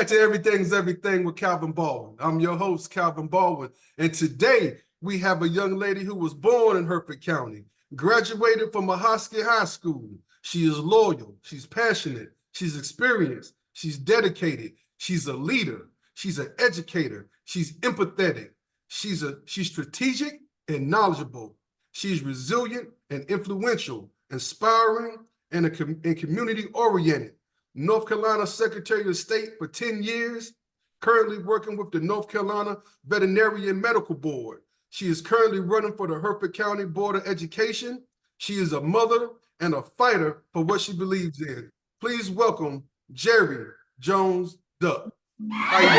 back to Everything's Everything with Calvin Baldwin. I'm your host, Calvin Baldwin, and today we have a young lady who was born in Hertford County, graduated from Ahoskie High School. She is loyal, she's passionate, she's experienced, she's dedicated, she's a leader, she's an educator, she's empathetic, she's strategic and knowledgeable, she's resilient and influential, inspiring and community-oriented. North Carolina Secretary of State for 10 years, currently working with the North Carolina Veterinarian Medical Board. She is currently running for the Hertford County Board of Education. She is a mother and a fighter for what she believes in. Please welcome Jerri Jones Duck. How you doing,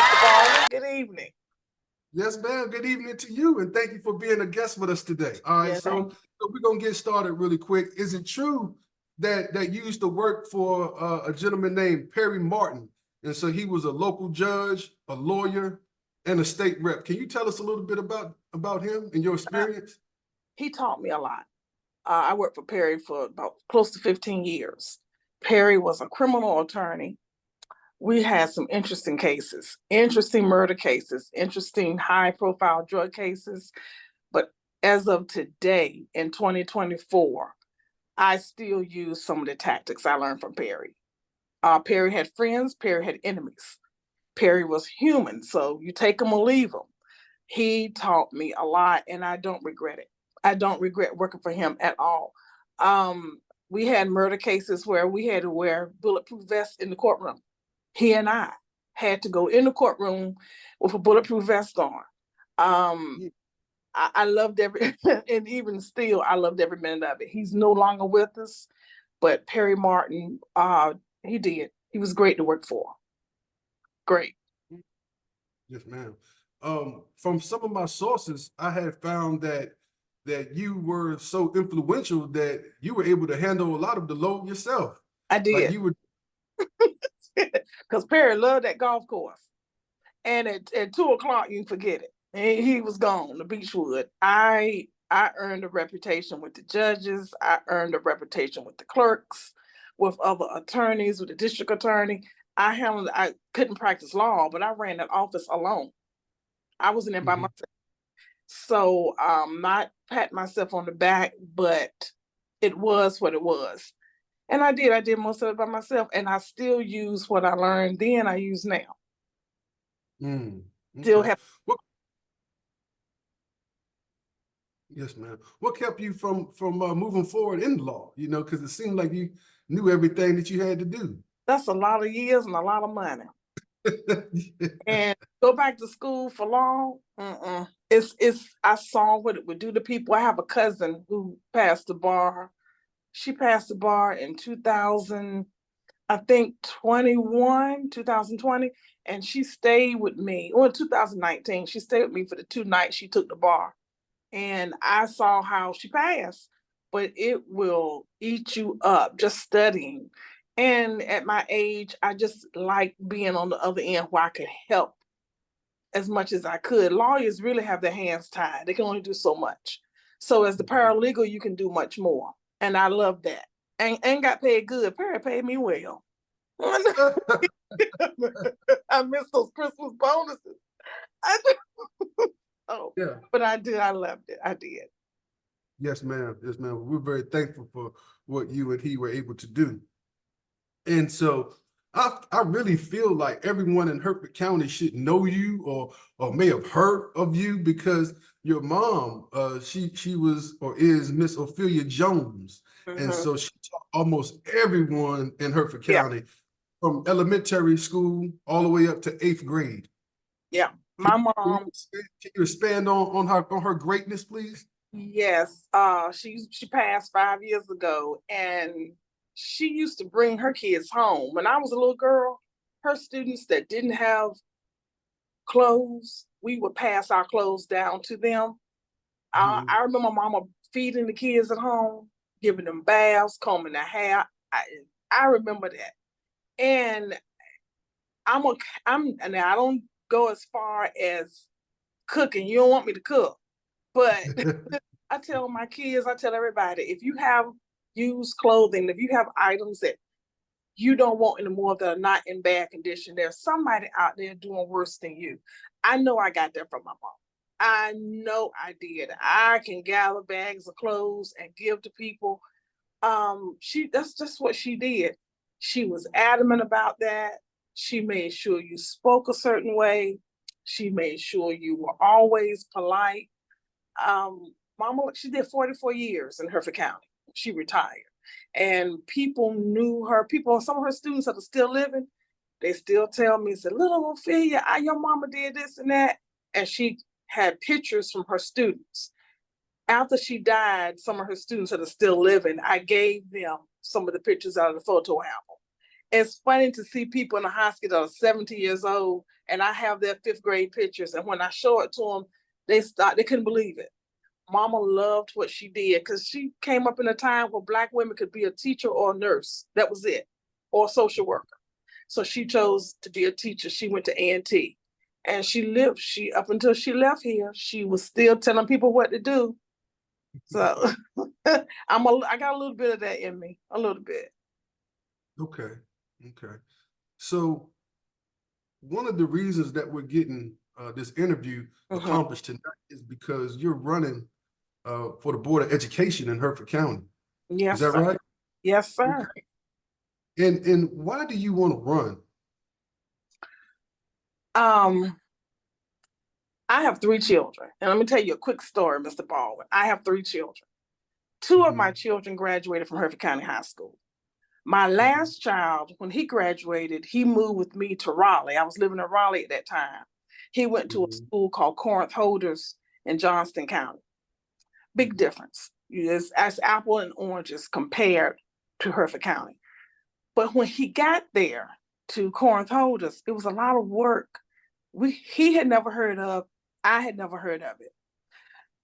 Mr. Baldwin? Good evening. Yes, ma'am. Good evening to you, and thank you for being a guest with us today. All right, yes, so we're going to get started really quick. Is it true that you used to work for a gentleman named Perry Martin, and so he was a local judge, a lawyer, and a state rep? Can you tell us a little bit about him and your experience? He taught me a lot. I worked for Perry for about close to 15 years. Perry was a criminal attorney. We had some interesting cases, interesting murder cases, interesting high-profile drug cases. But as of today, in 2024, I still use some of the tactics I learned from Perry. Perry had friends, Perry had enemies. Perry was human, so you take him or leave him. He taught me a lot, and I don't regret it. I don't regret working for him at all. We had murder cases where we had to wear bulletproof vests in the courtroom. He and I had to go in the courtroom with a bulletproof vest on. I loved and even still, I loved every minute of it. He's no longer with us, but Perry Martin, he was great to work for. Great. Yes, ma'am. From some of my sources, I had found that you were so influential that you were able to handle a lot of the load yourself. I did. Like you were, because Perry loved that golf course, and at 2:00 you can forget it. He was gone to Beechwood. I earned a reputation with the judges. I earned a reputation with the clerks, with other attorneys, with the district attorney. I couldn't practice law, but I ran that office alone. I wasn't there by myself. So not pat myself on the back, but it was what it was. And I did most of it by myself, and I still use what I learned then, I use now. Okay. Still have. Yes, ma'am. What kept you from moving forward in law? You know, because it seemed like you knew everything that you had to do. That's a lot of years and a lot of money. And go back to school for law. I saw what it would do to people. I have a cousin who passed the bar. She passed the bar in 2020, and she stayed with me. Well, in 2019, she stayed with me for the 2 nights she took the bar. And I saw how she passed, but it will eat you up just studying. And at my age, I just like being on the other end where I could help as much as I could. Lawyers really have their hands tied. They can only do so much. So as the paralegal, you can do much more. And I love that. And got paid good. Perry paid me well. I miss those Christmas bonuses. Yeah. But I did. I loved it. I did. Yes, ma'am. Yes, ma'am. We're very thankful for what you and he were able to do. And so I really feel like everyone in Hertford County should know you or may have heard of you, because your mom, she was or is Miss Ophelia Jones. And so she taught almost everyone in Hertford County from elementary school all the way up to 8th grade. Yeah. My mom. Can you expand on her greatness, please? Yes. She passed 5 years ago, and she used to bring her kids home. When I was a little girl, her students that didn't have clothes, we would pass our clothes down to them. I remember Mama feeding the kids at home, giving them baths, combing their hair. I remember that. And I don't go as far as cooking. You don't want me to cook, but I tell my kids, I tell everybody, if you have used clothing, if you have items that you don't want any more that are not in bad condition. There's somebody out there doing worse than you. I know I got that from my mom. I know I did. I can gather bags of clothes and give to people. That's just what she did. She was adamant about that. She made sure you spoke a certain way. She made sure you were always polite. Mama, she did 44 years in Hertford County. She retired. And people knew her. Some of her students that are still living, they still tell me, said, little Ophelia, your mama did this and that. And she had pictures from her students. After she died, some of her students that are still living, I gave them some of the pictures out of the photo album. It's funny to see people in the hospital that are 70 years old, and I have their 5th grade pictures. And when I show it to them, they couldn't believe it. Mama loved what she did because she came up in a time where Black women could be a teacher or a nurse. That was it, or a social worker. So she chose to be a teacher. She went to A&T, and she lived. Up until she left here, she was still telling people what to do. So I got a little bit of that in me, a little bit. Okay. So one of the reasons that we're getting this interview accomplished tonight is because you're running for the Board of Education in Hertford County. Yes, is that sir. right? Yes, sir. Okay. And why do you want to run? I have 3 children, and let me tell you a quick story, Mr. Baldwin. I have 3 children. 2 of my children graduated from Hertford County High School. My last child, when he graduated, he moved with me to Raleigh. I was living in Raleigh at that time. He went to a school called Corinth Holders in Johnston County. Big difference. It's apple and oranges compared to Hertford County. But when he got there to Corinth Holders, it was a lot of work. He had never heard of, I had never heard of it.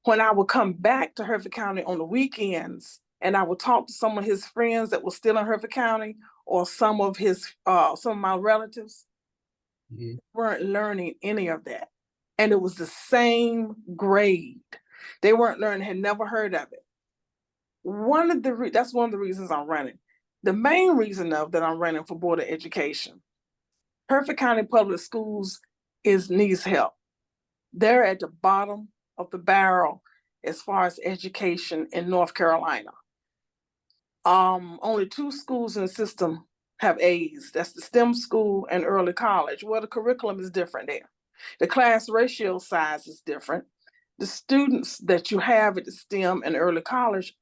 When I would come back to Hertford County on the weekends, and I would talk to some of his friends that were still in Hertford County, or some of my relatives, weren't learning any of that. And it was the same grade. They weren't learning, had never heard of it. That's one of the reasons I'm running. The main reason that I'm running for Board of Education, Hertford County Public Schools needs help. They're at the bottom of the barrel as far as education in North Carolina. Only 2 schools in the system have A's. That's the STEM school and early college. Well, the curriculum is different there. The class ratio size is different. The students that you have at the STEM and early college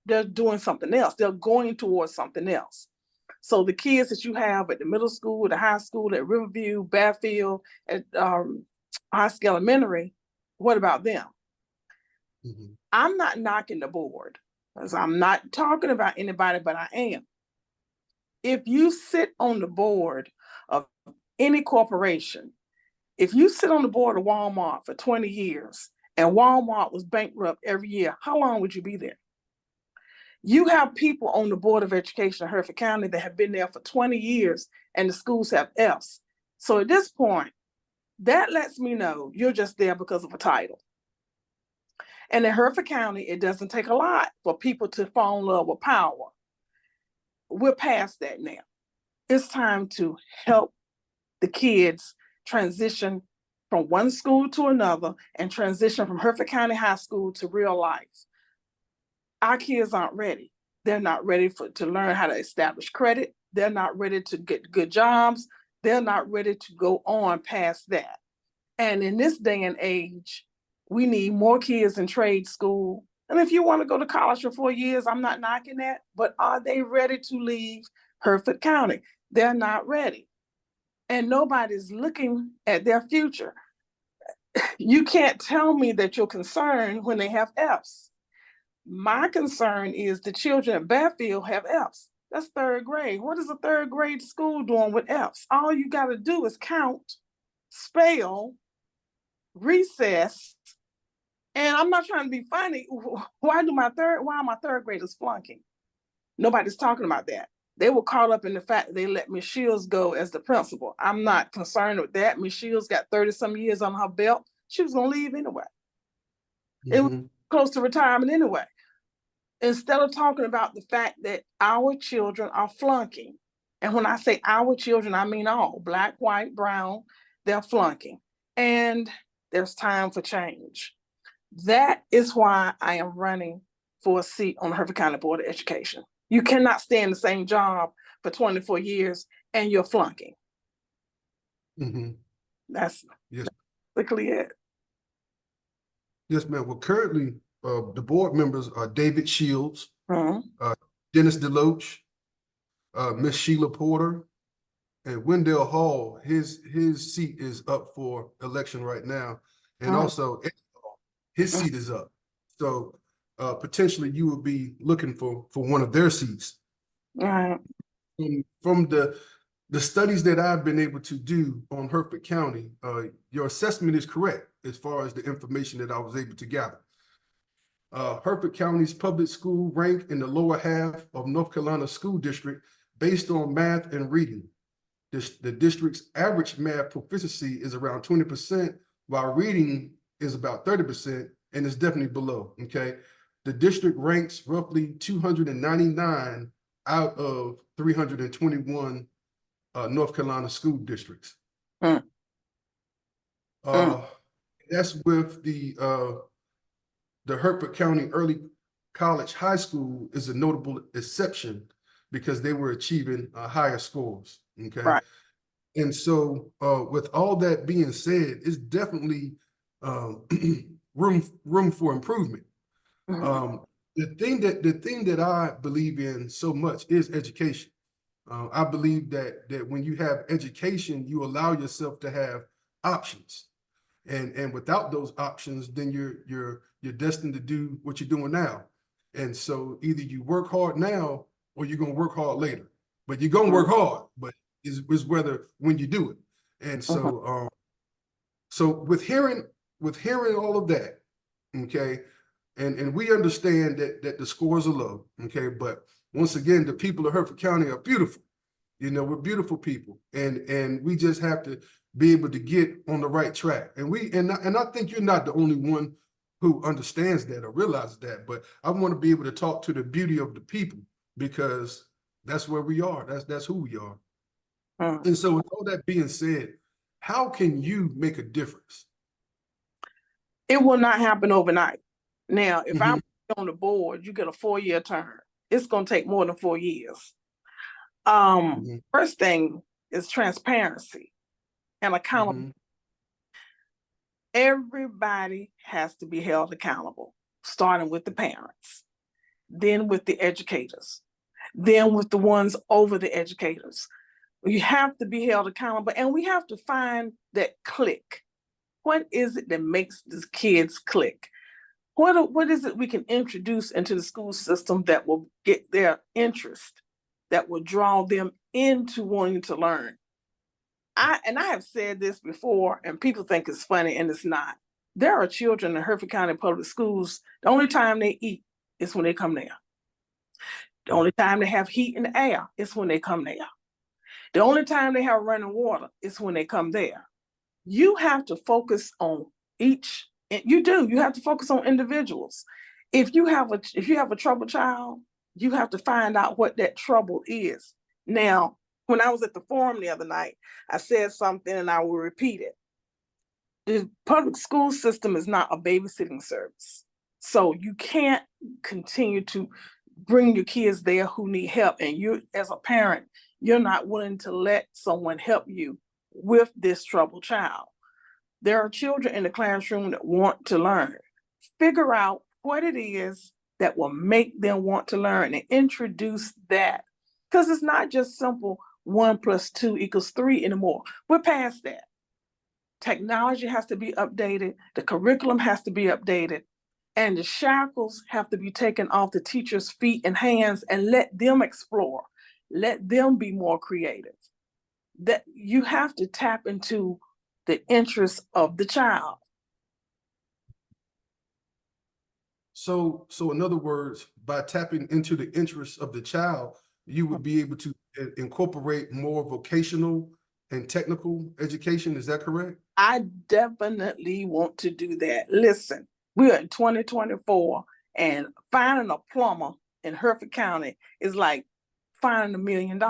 they're doing something else. They're going towards something else. So the kids that you have at the middle school, the high school, at Riverview, Bathfield, at High School Elementary, what about them? I'm not knocking the board, because I'm not talking about anybody, but I am. If you sit on the board of any corporation, if you sit on the board of Walmart for 20 years and Walmart was bankrupt every year, how long would you be there? You have people on the Board of Education in Hertford County that have been there for 20 years and the schools have F's. So at this point, that lets me know you're just there because of a title. And in Hertford County, it doesn't take a lot for people to fall in love with power. We're past that now. It's time to help the kids transition from one school to another and transition from Hertford County High School to real life. Our kids aren't ready. They're not ready to learn how to establish credit. They're not ready to get good jobs. They're not ready to go on past that. And in this day and age, we need more kids in trade school. And if you want to go to college for 4 years, I'm not knocking that, but are they ready to leave Hertford County? They're not ready. And nobody's looking at their future. You can't tell me that you're concerned when they have F's. My concern is the children at Bathfield have F's. That's 3rd grade. What is a 3rd grade school doing with F's? All you got to do is count, spell, recess, and I'm not trying to be funny. Why are my 3rd graders flunking? Nobody's talking about that. They were caught up in the fact that they let Ms. Shields go as the principal. I'm not concerned with that. Ms. Shields got 30-some years on her belt. She was going to leave anyway. It was close to retirement anyway. Instead of talking about the fact that our children are flunking, And when I say our children, I mean all, black, white, brown, they're flunking. And there's time for change. That is why I am running for a seat on the Hertford County Board of Education. You cannot stay in the same job for 24 years and you're flunking. Mm-hmm. That's Yes. basically it. Yes, ma'am. Well, currently, the board members are David Shields, Mhm. Dennis DeLoach, Miss Sheila Porter, and Wendell Hall. His seat is up for election right now, and also his seat is up. So potentially you would be looking for one of their seats. Right. From the studies that I've been able to do on Hertford County, your assessment is correct as far as the information that I was able to gather. Hertford County's public school rank in the lower half of North Carolina school district based on math and reading. The district's average math proficiency is around 20%, while reading is about 30%, and it's definitely below, okay? The district ranks roughly 299 out of 321 North Carolina school districts. That's with the Hertford County Early College High School is a notable exception because they were achieving higher scores, okay? Right. And so with all that being said, it's definitely room for improvement. The thing that I believe in so much is education. I believe that when you have education, you allow yourself to have options, and without those options, then you're destined to do what you're doing now. And so either you work hard now or you're gonna work hard later. But you're gonna work hard, but is whether when you do it. And so so with hearing all of that, okay, and we understand that the scores are low, okay, but once again, the people of Hertford County are beautiful. You know, we're beautiful people, and we just have to be able to get on the right track. And I think you're not the only one who understands that or realizes that, but I want to be able to talk to the beauty of the people because that's where we are. That's who we are. And so with all that being said, how can you make a difference? It will not happen overnight. Now, if I'm on the board, you get a 4-year term. It's going to take more than 4 years. First thing is transparency and accountability. Everybody has to be held accountable, starting with the parents, then with the educators, then with the ones over the educators. You have to be held accountable, and we have to find that click. What is it that makes these kids click? What is it we can introduce into the school system that will get their interest, that will draw them into wanting to learn? I have said this before, and people think it's funny, and it's not. There are children in Hertford County Public Schools, the only time they eat is when they come there. The only time they have heat and air is when they come there. The only time they have running water is when they come there. You have to focus on each, you have to focus on individuals. If you have a troubled child, you have to find out what that trouble is. Now, when I was at the forum the other night, I said something and I will repeat it. The public school system is not a babysitting service. So you can't continue to bring your kids there who need help. And you, as a parent, you're not willing to let someone help you with this troubled child. There are children in the classroom that want to learn. Figure out what it is that will make them want to learn and introduce that. Because it's not just simple 1 + 2 = 3 anymore. We're past that. Technology has to be updated. The curriculum has to be updated. And the shackles have to be taken off the teachers' feet and hands and let them explore. Let them be more creative. That you have to tap into the interests of the child. So in other words, by tapping into the interests of the child, you would be able to incorporate more vocational and technical education. Is that correct? I definitely want to do that. Listen, we're in 2024 and finding a plumber in Hertford County is like finding $1 million.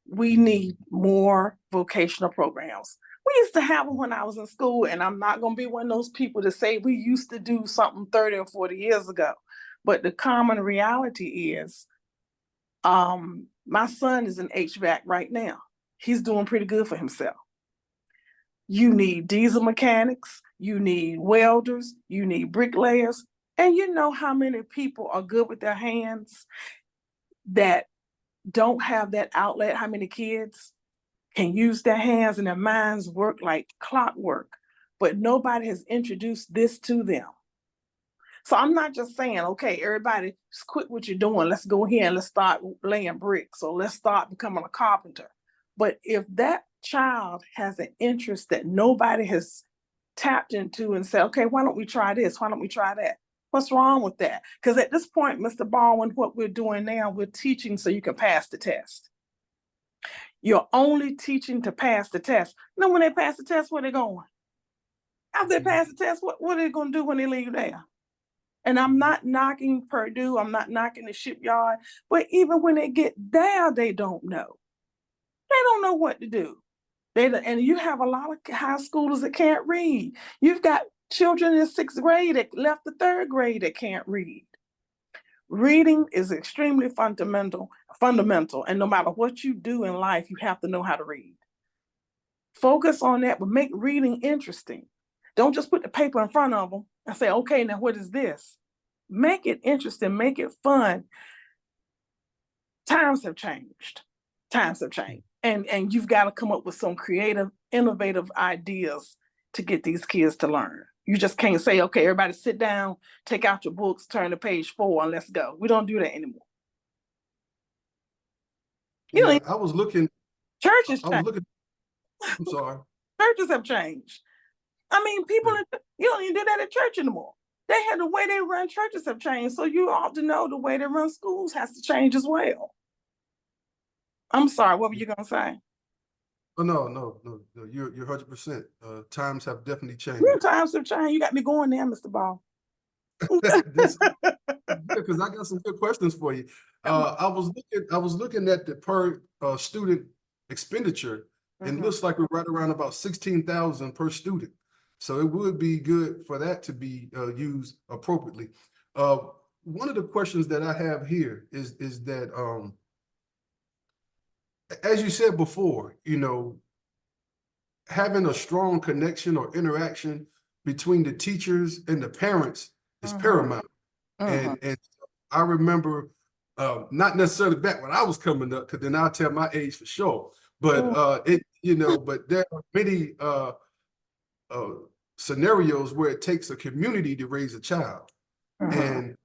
we need more vocational programs. We used to have them when I was in school, and I'm not going to be one of those people to say we used to do something 30 or 40 years ago. But the common reality is, my son is in HVAC right now. He's doing pretty good for himself. You need diesel mechanics, you need welders, you need bricklayers, and you know how many people are good with their hands that don't have that outlet, how many kids can use their hands and their minds work like clockwork, but nobody has introduced this to them. So I'm not just saying, okay, everybody just quit what you're doing. Let's go here and let's start laying bricks, or let's start becoming a carpenter. But if that child has an interest that nobody has tapped into and said, okay, why don't we try this? Why don't we try that? What's wrong with that? Because at this point, Mr. Baldwin, what we're doing now, we're teaching so you can pass the test. You're only teaching to pass the test. Now, when they pass the test, where they going? After they pass the test, what are they going to do when they leave there? And I'm not knocking Purdue, I'm not knocking the shipyard, but even when they get there, they don't know. They don't know what to do. And you have a lot of high schoolers that can't read. You've got children in 6th grade that left the 3rd grade that can't read. Reading is extremely fundamental, and no matter what you do in life, you have to know how to read. Focus on that, but make reading interesting. Don't just put the paper in front of them and say, okay, now what is this? Make it interesting, make it fun. Times have changed. And you've got to come up with some creative, innovative ideas to get these kids to learn. You just can't say, okay, everybody sit down, take out your books, turn to page 4, and let's go. We don't do that anymore. Yeah, I was looking. Churches I was looking. I'm sorry. Churches have changed. I mean, people, you don't even do that at church anymore. They had the way they run churches have changed. So you ought to know the way they run schools has to change as well. I'm sorry, what were you going to say? Oh, no, you're 100%. Times have definitely changed. Yeah, times have changed. You got me going there, Mr. Ball. Because I got some good questions for you. I was looking at the per student expenditure, and it looks like we're right around about 16,000 per student. So it would be good for that to be used appropriately. One of the questions that I have here is that as you said before, having a strong connection or interaction between the teachers and the parents is paramount. And I remember, not necessarily back when I was coming up, because then I'll tell my age for sure. But but there are many scenarios where it takes a community to raise a child. And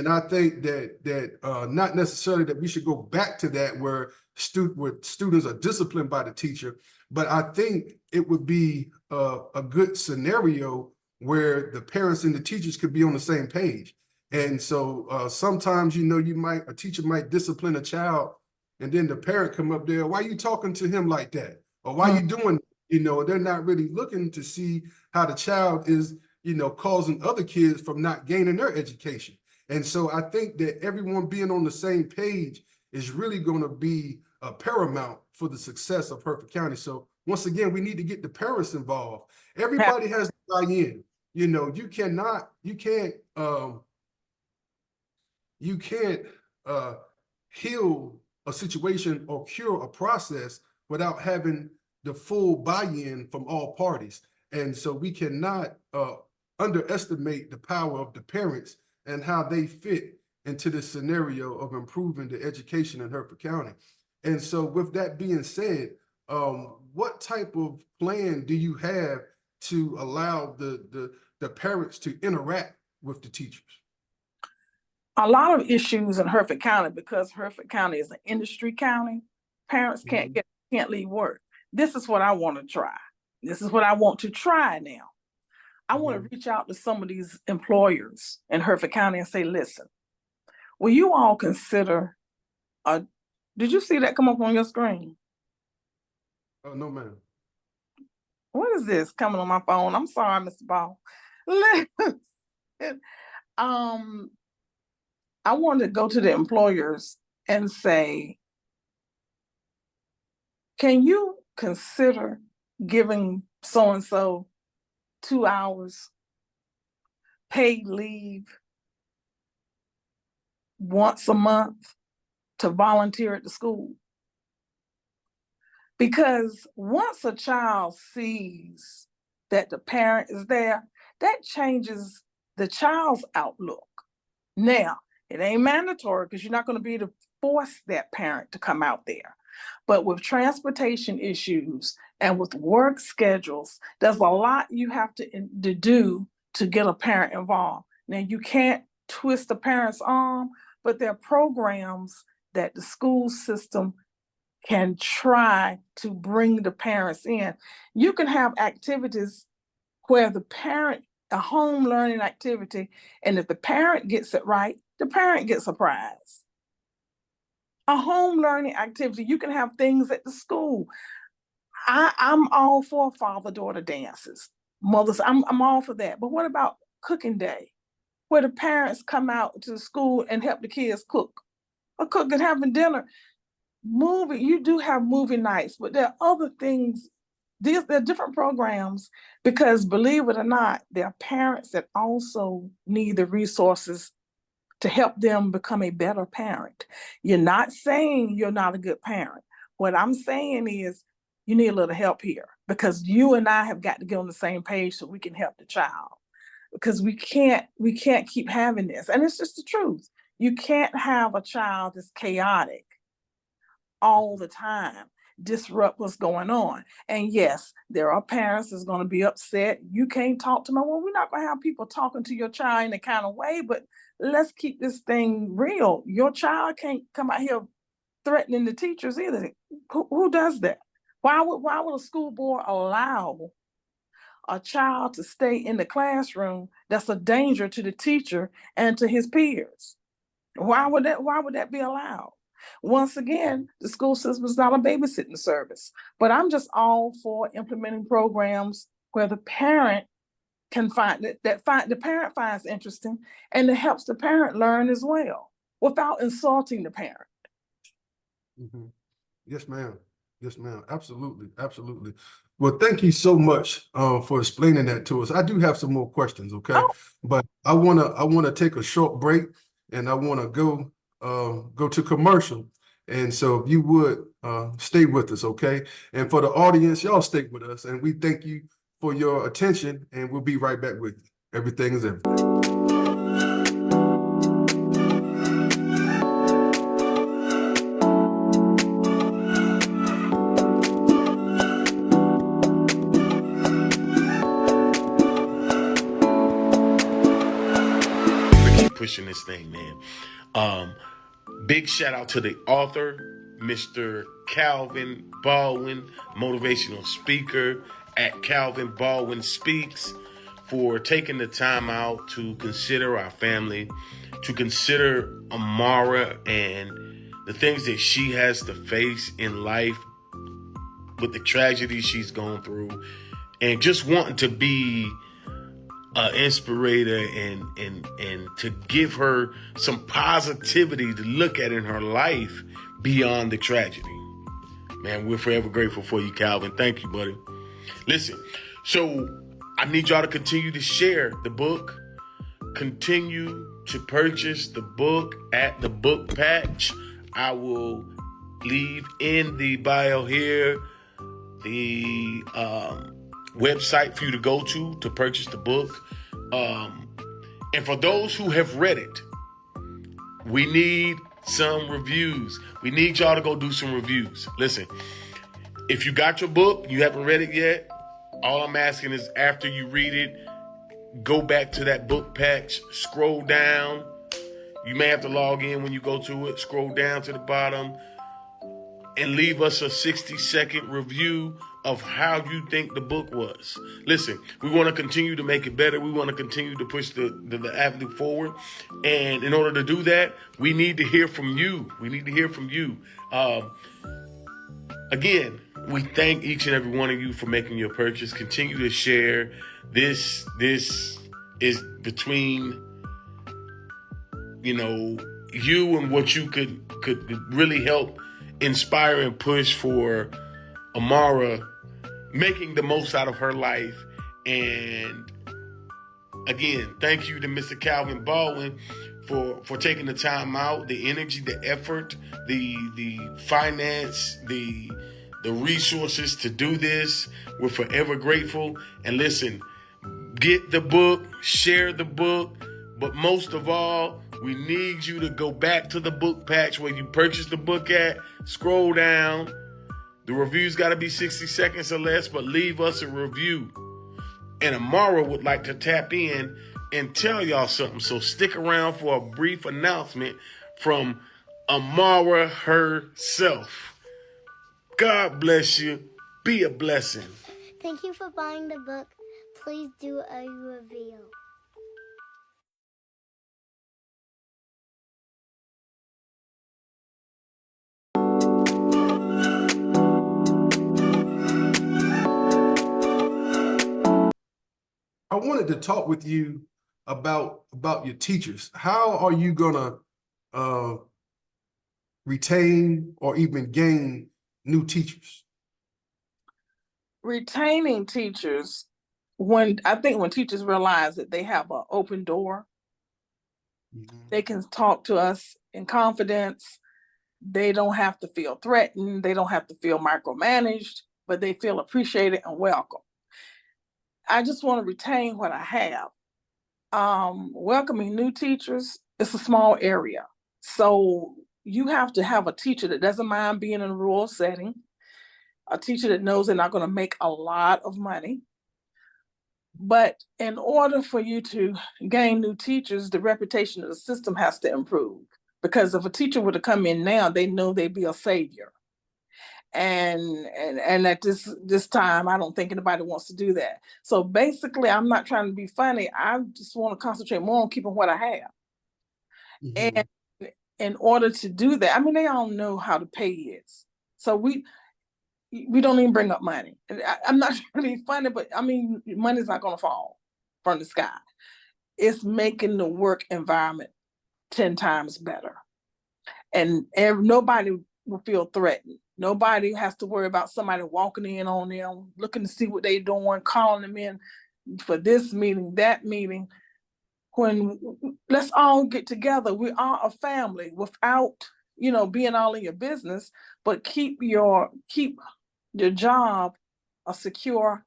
I think that not necessarily that we should go back to that where students are disciplined by the teacher, but I think it would be a good scenario where the parents and the teachers could be on the same page. And so sometimes, a teacher might discipline a child, and then the parent come up there, why are you talking to him like that? Or why are you doing, they're not really looking to see how the child is, causing other kids from not gaining their education. And so I think that everyone being on the same page is really going to be paramount for the success of Hertford County. So once again, we need to get the parents involved. Everybody has to buy in. You can't heal a situation or cure a process without having the full buy-in from all parties. And so we cannot underestimate the power of the parents and how they fit into this scenario of improving the education in Hertford County. And so with that being said, what type of plan do you have to allow the parents to interact with the teachers? A lot of issues in Hertford County, because Hertford County is an industry county, parents can't leave work. This is what I want to try. This is what I want to try now. I want to reach out to some of these employers in Hertford County and say, listen, will you all consider did you see that come up on your screen? Oh, no, ma'am. What is this coming on my phone? I'm sorry, Mr. Ball. Listen, I want to go to the employers and say, Can you consider giving so-and-so 2 hours paid leave once a month to volunteer at the school? Because once a child sees that the parent is there, that changes the child's outlook. Now, it ain't mandatory because you're not going to be able to force that parent to come out there. But with transportation issues and with work schedules, there's a lot you have to do to get a parent involved. Now, you can't twist a parent's arm, but there are programs that the school system can try to bring the parents in. You can have activities where the parent, a home learning activity, and if the parent gets it right, the parent gets a prize. A home learning activity, you can have things at the school. I'm all for father-daughter dances. Mothers, I'm all for that. But what about cooking day, where the parents come out to the school and help the kids cook? Or cook and having dinner. You do have movie nights, but there are other things. There are different programs because, believe it or not, there are parents that also need the resources to help them become a better parent. You're not saying you're not a good parent. What I'm saying is you need a little help here because you and I have got to get on the same page so we can help the child. Because we can't keep having this. And it's just the truth. You can't have a child that's chaotic all the time, disrupt what's going on. And yes, there are parents that's going to be upset. You can't talk to them. Well, we're not going to have people talking to your child in a kind of way, but let's keep this thing real. Your child can't come out here threatening the teachers either. Who does that? Why would a school board allow a child to stay in the classroom that's a danger to the teacher and to his peers? Why would that be allowed? Once again, the school system is not a babysitting service, but I'm just all for implementing programs where the parent can the parent finds interesting and it helps the parent learn as well without insulting the parent. Mm-hmm. Yes, ma'am. Yes, ma'am. Absolutely. Absolutely. Well, thank you so much for explaining that to us. I do have some more questions, okay? Oh. But I wanna take a short break and I wanna go to commercial. And so if you would stay with us, okay? And for the audience, y'all stay with us. And we thank you for your attention and we'll be right back with you. Everything is everything. Pushing this thing, man. Big shout out to the author, Mr. Calvin Baldwin, motivational speaker at Calvin Baldwin Speaks, for taking the time out to consider our family, to consider Amara and the things that she has to face in life with the tragedy she's gone through, and just wanting to be an inspirator and to give her some positivity to look at in her life beyond the tragedy. Man, we're forever grateful for you, Calvin. Thank you, buddy. Listen, so I need y'all to continue to share the book. Continue to purchase the book at the book patch. I will leave in the bio here the website for you to go to purchase the book. And for those who have read it, we need some reviews. We need y'all to go do some reviews. Listen, if you got your book, you haven't read it yet, all I'm asking is after you read it, go back to that book patch, scroll down. You may have to log in when you go to it. Scroll down to the bottom and leave us a 60-second review of how you think the book was. Listen, we want to continue to make it better. We want to continue to push the avenue forward. And in order to do that, we need to hear from you. We need to hear from you. Again, we thank each and every one of you for making your purchase. Continue to share. This is between, you and what you could really help inspire and push for Amara making the most out of her life. And again, thank you to Mr. Calvin Baldwin for taking the time out, the energy, the effort, the finance, the resources to do this. We're forever grateful. And listen, get the book, share the book, but most of all, we need you to go back to the book patch where you purchased the book at, scroll down. The review's got to be 60 seconds or less, but leave us a review. And Amara would like to tap in and tell y'all something. So stick around for a brief announcement from Amara herself. God bless you. Be a blessing. Thank you for buying the book. Please do a review. I wanted to talk with you about your teachers. How are you gonna retain or even gain new teachers? Retaining teachers, I think when teachers realize that they have an open door, they can talk to us in confidence. They don't have to feel threatened. They don't have to feel micromanaged, but they feel appreciated and welcome. I just want to retain what I have. Welcoming new teachers, it's a small area. So you have to have a teacher that doesn't mind being in a rural setting, a teacher that knows they're not going to make a lot of money. But in order for you to gain new teachers, the reputation of the system has to improve. Because if a teacher were to come in now, they know they'd be a savior. And at this time, I don't think anybody wants to do that. So basically, I'm not trying to be funny. I just want to concentrate more on keeping what I have. And in order to do that, I mean, they all know how to pay is. So we don't even bring up money. I'm not trying to be funny, but I mean, money's not going to fall from the sky. It's making the work environment 10 times better. And nobody will feel threatened. Nobody has to worry about somebody walking in on them, looking to see what they're doing, calling them in for this meeting, that meeting. When let's all get together, we are a family without, being all in your business, but keep your job a secure,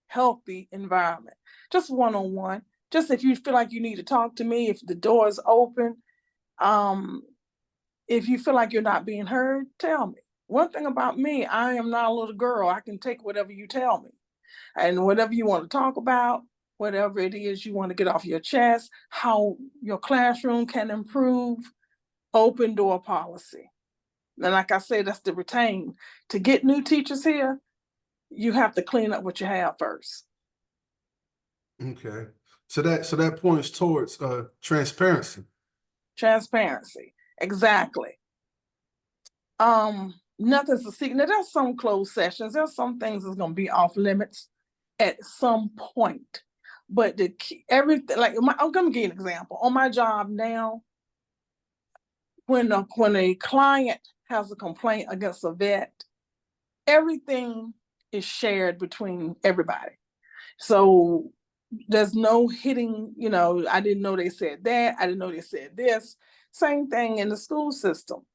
healthy environment. Just one-on-one. Just if you feel like you need to talk to me, if the door is open, if you feel like you're not being heard, tell me. One thing about me, I am not a little girl. I can take whatever you tell me. And whatever you want to talk about, whatever it is you want to get off your chest, how your classroom can improve, open door policy. And like I said, that's to retain. To get new teachers here, you have to clean up what you have first. Okay. So that points towards transparency. Transparency. Exactly. Nothing's a secret. Now, there's some closed sessions. There's some things that's going to be off limits at some point. But everything, like I'm going to give you an example. On my job now, when a client has a complaint against a vet, everything is shared between everybody. So there's no hitting, I didn't know they said that. I didn't know they said this. Same thing in the school system.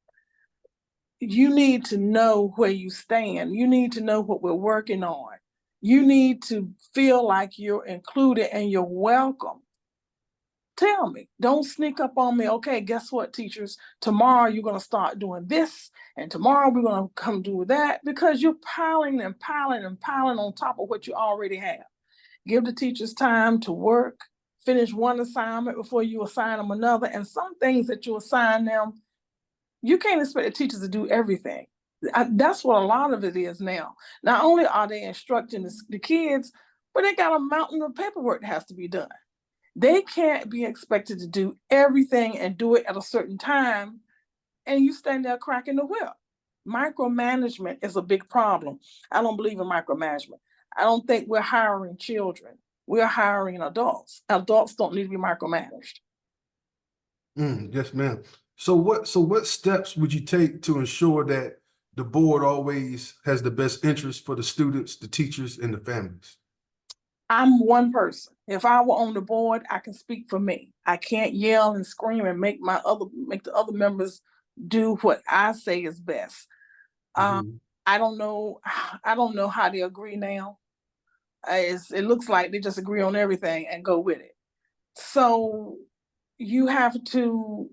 You need to know where you stand. You need to know what we're working on. You need to feel like you're included and you're welcome. Tell me, don't sneak up on me. Okay, guess what, teachers? Tomorrow you're going to start doing this, and tomorrow we're going to come do that, because you're piling and piling and piling on top of what you already have. Give the teachers time to work, finish one assignment before you assign them another. And some things that you assign them, you can't expect the teachers to do everything. That's what a lot of it is now. Not only are they instructing the kids, but they got a mountain of paperwork that has to be done. They can't be expected to do everything and do it at a certain time, and you stand there cracking the whip. Micromanagement is a big problem. I don't believe in micromanagement. I don't think we're hiring children. We're hiring adults. Adults don't need to be micromanaged. Yes, ma'am. So what steps would you take to ensure that the board always has the best interest for the students, the teachers, and the families? I'm one person. If I were on the board, I can speak for me. I can't yell and scream and make the other members do what I say is best. Mhm. I don't know how they agree now. It looks like they just agree on everything and go with it. So you have to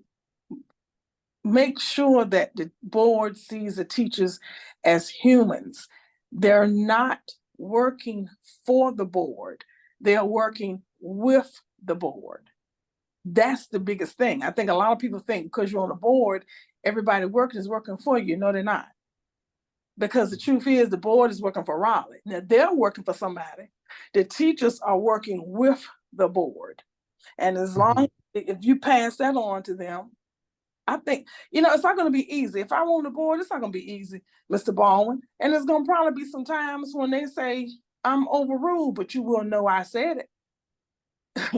make sure that the board sees the teachers as humans. They're not working for the board. They're working with the board. That's the biggest thing. I think a lot of people think because you're on the board, everybody working is working for you. No, they're not. Because the truth is the board is working for Raleigh. Now they're working for somebody. The teachers are working with the board. And as long if you pass that on to them, I think, it's not going to be easy. If I want the board, it's not going to be easy, Mr. Baldwin. And there's going to probably be some times when they say, I'm overruled, but you will know I said it.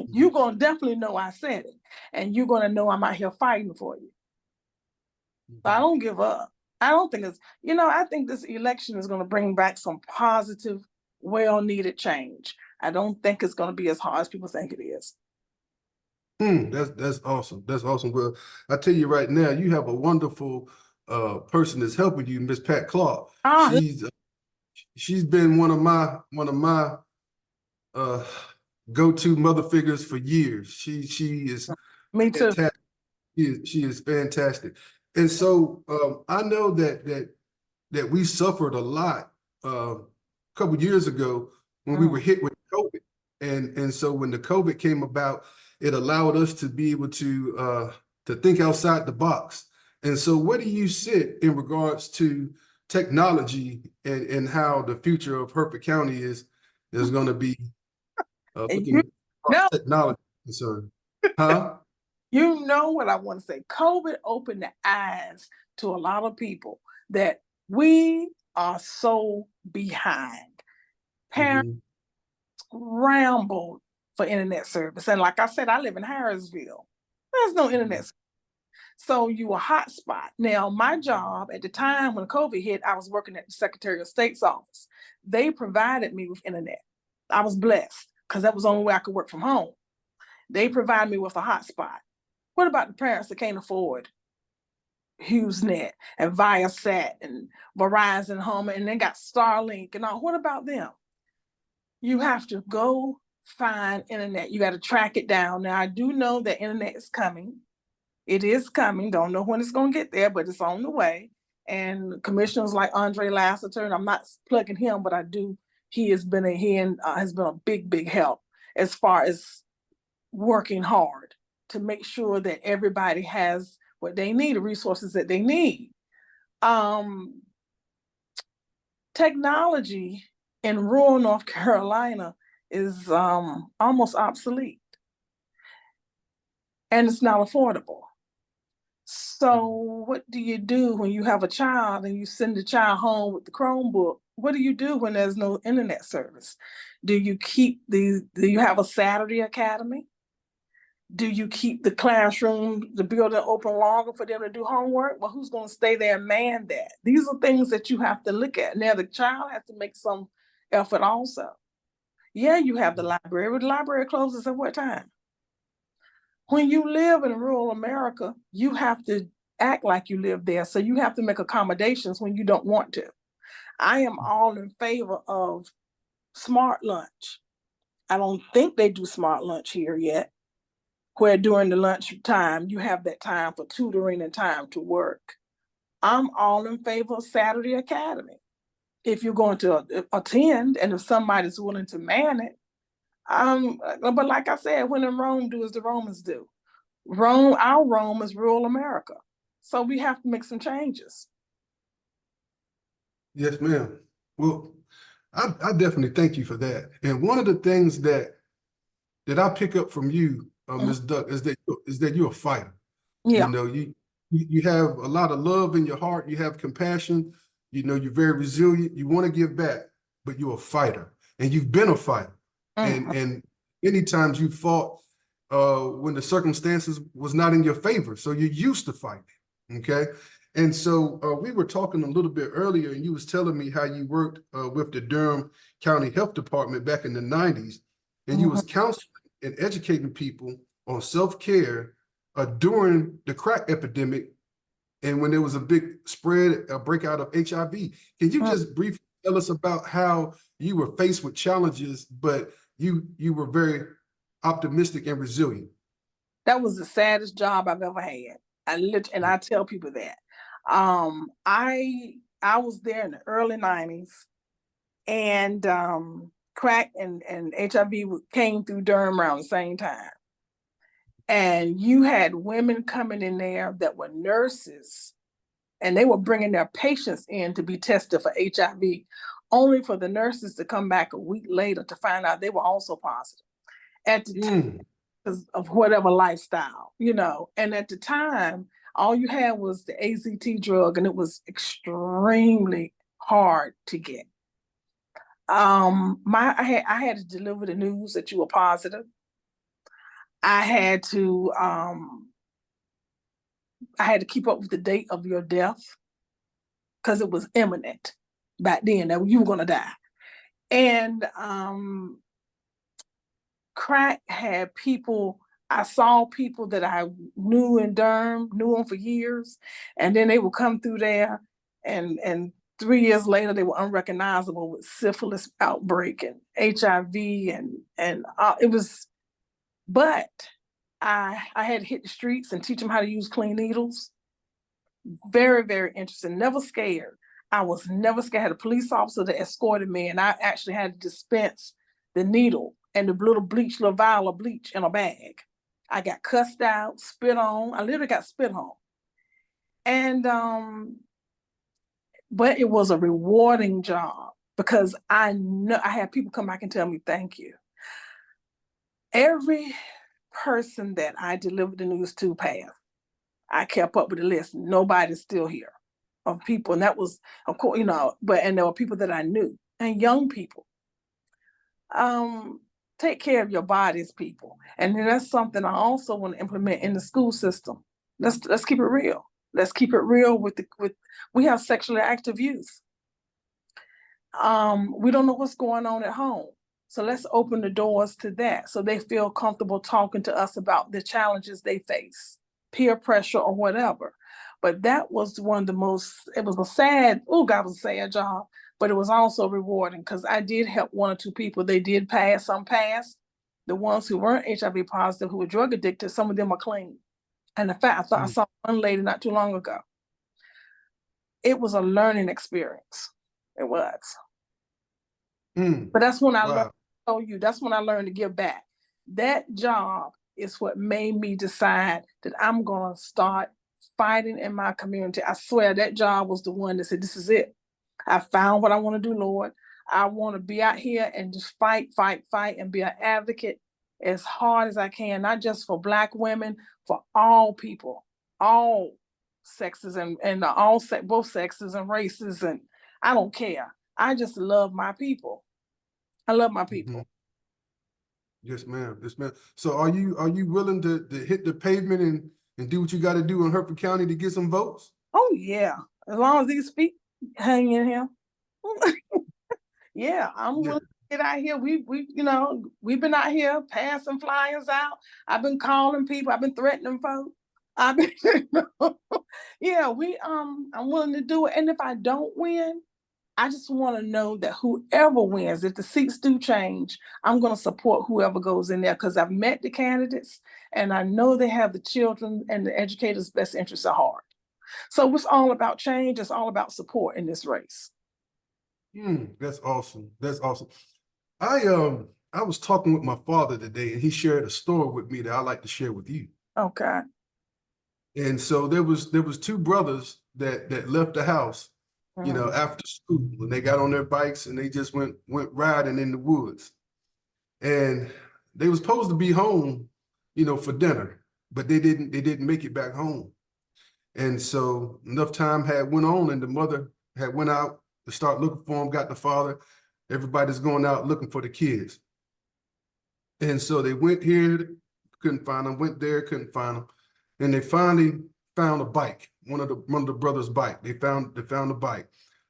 You're going to definitely know I said it. And you're going to know I'm out here fighting for you. So I don't give up. I don't think I think this election is going to bring back some positive, well-needed change. I don't think it's going to be as hard as people think it is. That's awesome. That's awesome. Well, I tell you right now, you have a wonderful person that's helping you, Miss Pat Clark. She's been one of my go-to mother figures for years. She is Me too. fantastic. She is fantastic. And so I know that we suffered a lot a couple of years ago when we were hit with COVID. And so when the COVID came about, it allowed us to be able to think outside the box. And so where do you sit in regards to technology and how the future of Hertford County is going to be looking at technology concern? Huh? You know what I want to say. COVID opened the eyes to a lot of people that we are so behind. Parents scrambled for internet service. And like I said, I live in Harrisville. There's no internet service. So you a hotspot. Now, my job at the time when COVID hit, I was working at the Secretary of State's office. They provided me with internet. I was blessed because that was the only way I could work from home. They provided me with a hotspot. What about the parents that can't afford HughesNet and Viasat and Verizon Home and they got Starlink and all? What about them? You have to go find internet. You got to track it down. Now, I do know that internet is coming. It is coming. Don't know when it's going to get there, but it's on the way. And commissioners like Andre Lassiter, and I'm not plugging him, but I do. He has been a big, big help as far as working hard to make sure that everybody has what they need, the resources that they need. Technology in rural North Carolina is almost obsolete. And it's not affordable. So what do you do when you have a child and you send the child home with the Chromebook? What do you do when there's no internet service? Do you have a Saturday academy? Do you keep the classroom, the building open longer for them to do homework? Well, who's going to stay there and man that? These are things that you have to look at. Now, the child has to make some effort also. Yeah, you have the library, but the library closes at what time? When you live in rural America, you have to act like you live there. So you have to make accommodations when you don't want to. I am all in favor of smart lunch. I don't think they do smart lunch here yet, where during the lunch time, you have that time for tutoring and time to work. I'm all in favor of Saturday Academy. If you're going to attend and if somebody's willing to man it. But like I said, when in Rome, do as the Romans do. Our Rome is rural America. So we have to make some changes. Yes, ma'am. Well, I definitely thank you for that. And one of the things that I pick up from you, Ms. Duck, is that you're a fighter. Yeah. You have a lot of love in your heart. You have compassion. You're very resilient. You want to give back, but you're a fighter, and you've been a fighter. And many times you fought when the circumstances was not in your favor. So you're used to fighting. Okay. And so we were talking a little bit earlier, and you was telling me how you worked with the Durham County Health Department back in the 90s, and you was counseling and educating people on self-care during the crack epidemic, and when there was a big spread, a breakout of HIV. Can you just briefly tell us about how you were faced with challenges, but you were very optimistic and resilient? That was the saddest job I've ever had. And I tell people that. I was there in the early 90s, and crack and HIV came through Durham around the same time. And you had women coming in there that were nurses, and they were bringing their patients in to be tested for HIV, only for the nurses to come back a week later to find out they were also positive at the time of whatever lifestyle, you know. And at the time, all you had was the AZT drug, and it was extremely hard to get. I had to deliver the news that you were positive. I had to keep up with the date of your death because it was imminent back then that you were going to die. And crack had people, I saw people that I knew in Durham, knew them for years, and then they would come through there, and 3 years later they were unrecognizable with syphilis outbreak and HIV, and it was. But I had to hit the streets and teach them how to use clean needles. Very, very interesting. Never scared. I was never scared. I had a police officer that escorted me, and I actually had to dispense the needle and the little vial of bleach in a bag. I got cussed out, spit on. I literally got spit on. And but it was a rewarding job because I know I had people come back and tell me thank you. Every person that I delivered the news to passed. I kept up with the list. Nobody's still here of people. And that was, of course, you know, and there were people that I knew and young people. Take care of your bodies, people. And then that's something I also want to implement in the school system. Let's keep it real. Let's keep it real with we have sexually active youth. We don't know what's going on at home. So let's open the doors to that so they feel comfortable talking to us about the challenges they face, peer pressure or whatever. But that was one of the most, it was a sad, oh God, it was a sad job, but it was also rewarding because I did help one or two people. They did pass, some passed. The ones who weren't HIV positive, who were drug addicted, some of them are clean. And in fact, I saw one lady not too long ago. It was a learning experience. It was. But that's when I learned. That's when I learned to give back. That job is what made me decide that I'm going to start fighting in my community. I swear that job was the one that said, this is it. I found what I want to do, Lord. I want to be out here and just fight, and be an advocate as hard as I can, not just for Black women, for all people, all sexes and both sexes and races. And I don't care. I just love my people. I love my people. Yes, ma'am. Yes, ma'am. So are you willing to hit the pavement and do what you got to do in Hertford County to get some votes? Oh yeah. As long as these feet hang in here. Yeah, I'm willing to get out here. We've been out here passing flyers out. I've been calling people, I've been threatening folks. I'm willing to do it. And if I don't win, I just want to know that whoever wins, if the seats do change, I'm going to support whoever goes in there because I've met the candidates and I know they have the children and the educators' best interests at heart. So it's all about change. It's all about support in this race. That's awesome. That's awesome. I was talking with my father today, and he shared a story with me that I like to share with you. Okay. And so there was two brothers that left the house, after school, and they got on their bikes and they just went riding in the woods. And they were supposed to be home, for dinner, but they didn't make it back home. And so enough time had went on, and the mother had went out to start looking for him, got the father. Everybody's going out looking for the kids. And so they went here, couldn't find them, went there, couldn't find them. And they finally found a bike, one of the brothers' bike. They found the bike.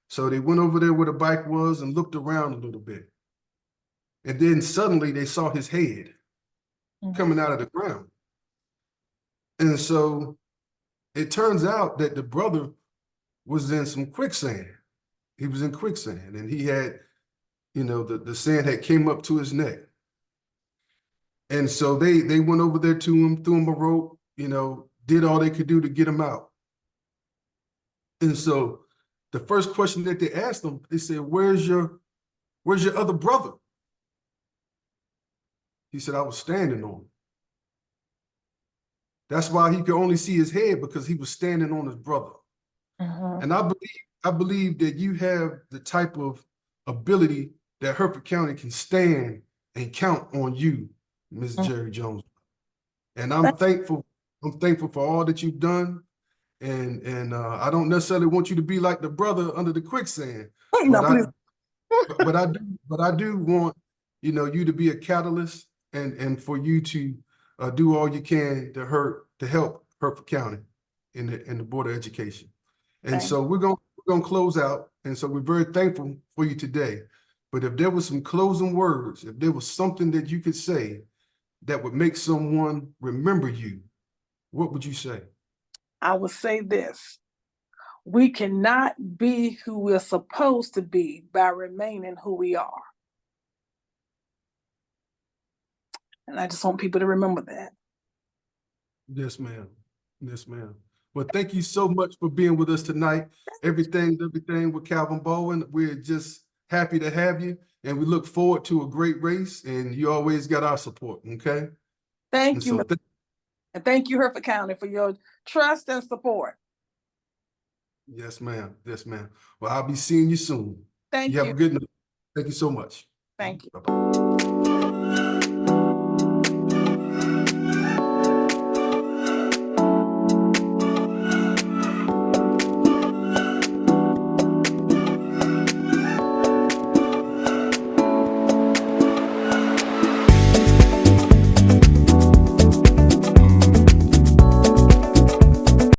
So they went over there where the bike was and looked around a little bit. And then suddenly they saw his head coming out of the ground. And so it turns out that the brother was in some quicksand. He was in quicksand, and he had, you know, the sand had came up to his neck. And so they went over there to him, threw him a rope, you know, did all they could do to get him out. And so the first question that they asked him, they said, where's your other brother? He said, I was standing on him. That's why he could only see his head, because he was standing on his brother. And I believe that you have the type of ability that Hertford County can stand and count on you, Ms. Jerri Jones. And I'm thankful. I'm thankful for all that you've done. And I don't necessarily want you to be like the brother under the quicksand. No, please. But I do want, you know, you to be a catalyst and for you to do all you can to help Hertford County in the Board of Education. And so we're gonna close out. And so we're very thankful for you today. But if there was some closing words, if there was something that you could say that would make someone remember you, what would you say? I would say this: we cannot be who we're supposed to be by remaining who we are. And I just want people to remember that. Yes, ma'am. Yes, ma'am. Well, thank you so much for being with us tonight. Everything's everything with Calvin Baldwin. We're just happy to have you, and we look forward to a great race, and you always got our support, okay? Thank you. And thank you, Hertford County, for your trust and support. Yes, ma'am. Yes, ma'am. Well, I'll be seeing you soon. Thank you. you. Have a good night. Thank you so much. Thank you. Bye-bye.